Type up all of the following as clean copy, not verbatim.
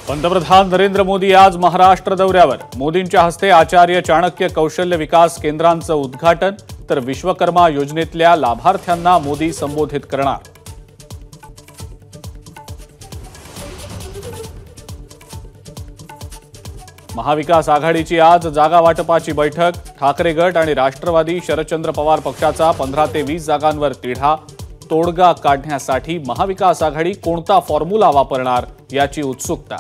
पंतप्रधान नरेंद्र मोदी आज महाराष्ट्र दौऱ्यावर। मोदींच्या हस्ते आचार्य चाणक्य कौशल्य विकास केंद्रांचं उद्घाटन, तर विश्वकर्मा योजनेतल्या लाभार्थ्यांना मोदी संबोधित करणार। महाविकास आघाडीची आज जागा वाटपाची बैठक। ठाकरे गट आणि राष्ट्रवादी शरदचंद्र पवार पक्षाचा 15 ते 20 जागांवर तिढा। तोडगा काढण्यासाठी महाविकास आघाडी कोणता फॉर्म्युला वापरणार याची उत्सुकता।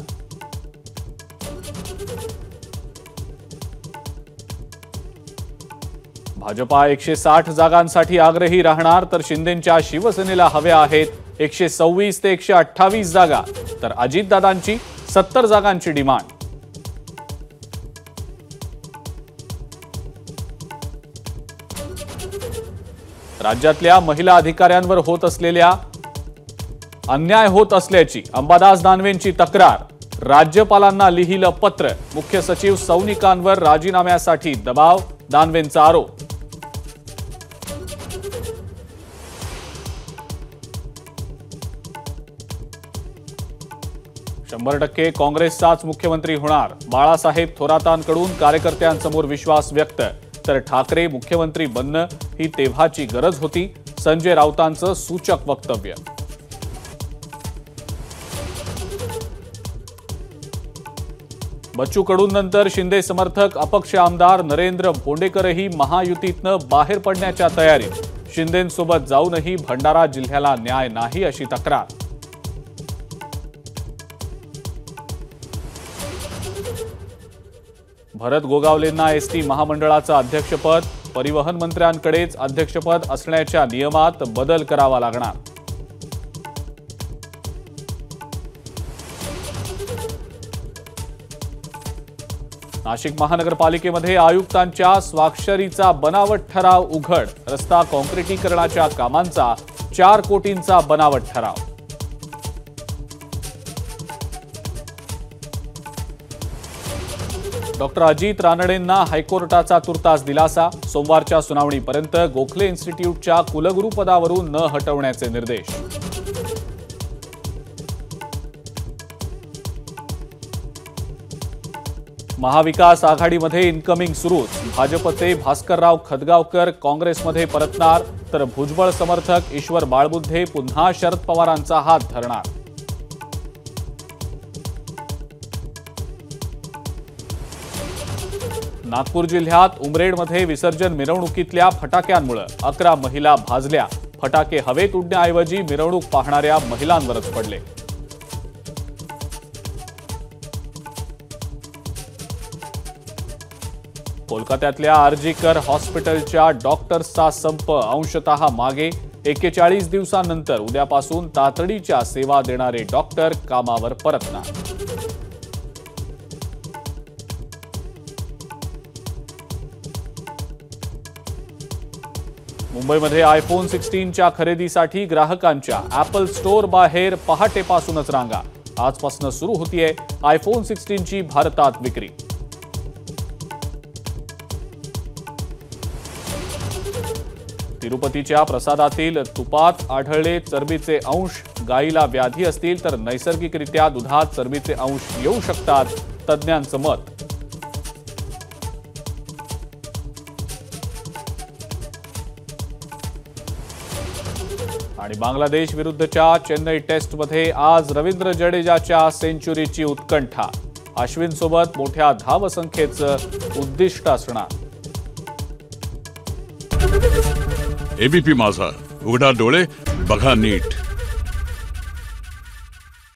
भाजपा 160 जागांसाठी आग्रही राहणार, तर शिंदेंच्या शिवसेनेला हव्या आहेत 126 ते 128 जागा, तर अजितदादांची 70 जागांची डिमांड। राज्यातल्या महिला अधिकाऱ्यांवर होत असलेल्या अन्याय होत असल्याची अंबादास दानवेंची तक्रार। राज्यपालांना लिहिलं पत्र। मुख्य सचिव सौनिकांवर राजीनाम्यासाठी दबाव, दानवेंचा आरोप। शंभर टक्के काँग्रेसचाच मुख्यमंत्री होणार। बाळासाहेब थोरातांकडून कार्यकर्त्यांसमोर विश्वास व्यक्त, तर ठाकरे मुख्यमंत्री बनणं ही तेव्हाची गरज होती। संजय राऊतांचं सूचक वक्तव्य। बच्चू कडूंनंतर शिंदे समर्थक अपक्ष आमदार नरेंद्र भोंडेकरही महायुतीतनं बाहेर पडण्याच्या तयारीत। शिंदेंसोबत जाऊनही भंडारा जिल्ह्याला न्याय नाही अशी तक्रार। भरत गोगावलेंना एसटी महामंडळाचं अध्यक्षपद। परिवहन मंत्र्यांकडेच अध्यक्षपद असण्याच्या नियमात बदल करावा लागणार। नाशिक महानगरपालिकेमध्ये आयुक्तांच्या स्वाक्षरीचा बनावट ठराव उघड। रस्ता काँक्रिटीकरणाच्या कामांचा 4 कोटींचा बनावट ठराव। डॉक्टर अजित रानडेंना हायकोर्टाचा तुर्तास दिलासा। सोमवारच्या सुनावणीपर्यंत गोखले इन्स्टिट्यूटच्या कुलगुरू पदावरून न हटवण्याचे निर्देश। महाविकास आघाडीमध्ये इनकमिंग सुरूच। भाजपचे भास्करराव खदगावकर काँग्रेसमध्ये परतणार, तर भुजबळ समर्थक ईश्वर बाळबुद्धे पुन्हा शरद पवारांचा हात धरणार। नागपूर जिल्ह्यात उमरेडमध्ये विसर्जन मिरवणुकीतल्या फटाक्यांमुळे 11 महिला भाजल्या। फटाके हवेत उडण्याऐवजी मिरवणूक पाहणाऱ्या महिलांवरच पडले। कोलकात्यातल्या आरजीकर हॉस्पिटलच्या डॉक्टर्सचा संप अंशतः मागे। 41 दिवसांनंतर उद्यापासून तातडीच्या सेवा देणारे डॉक्टर कामावर परतणार। मुंबईमध्ये आयफोन 16च्या खरेदीसाठी ग्राहकांच्या ॲपल स्टोअर बाहेर पहाटेपासूनच रांगा। आजपासून सुरू होतीये आयफोन 16ची भारतात विक्री। तिरुपतीच्या प्रसादातील तुपात आढळले चरबीचे अंश। गायीला व्याधी असतील तर नैसर्गिकरित्या दुधात चरबीचे अंश येऊ शकतात, तज्ज्ञांचं मत। आणि बांगलादेश विरुद्धच्या चेन्नई टेस्टमध्ये आज रवींद्र जडेजाच्या सेंचुरीची उत्कंठा। अश्विनसोबत मोठ्या धावसंख्येचं उद्दिष्ट असणार। एबीपी माझा, उघडा डोळे बघा नीट।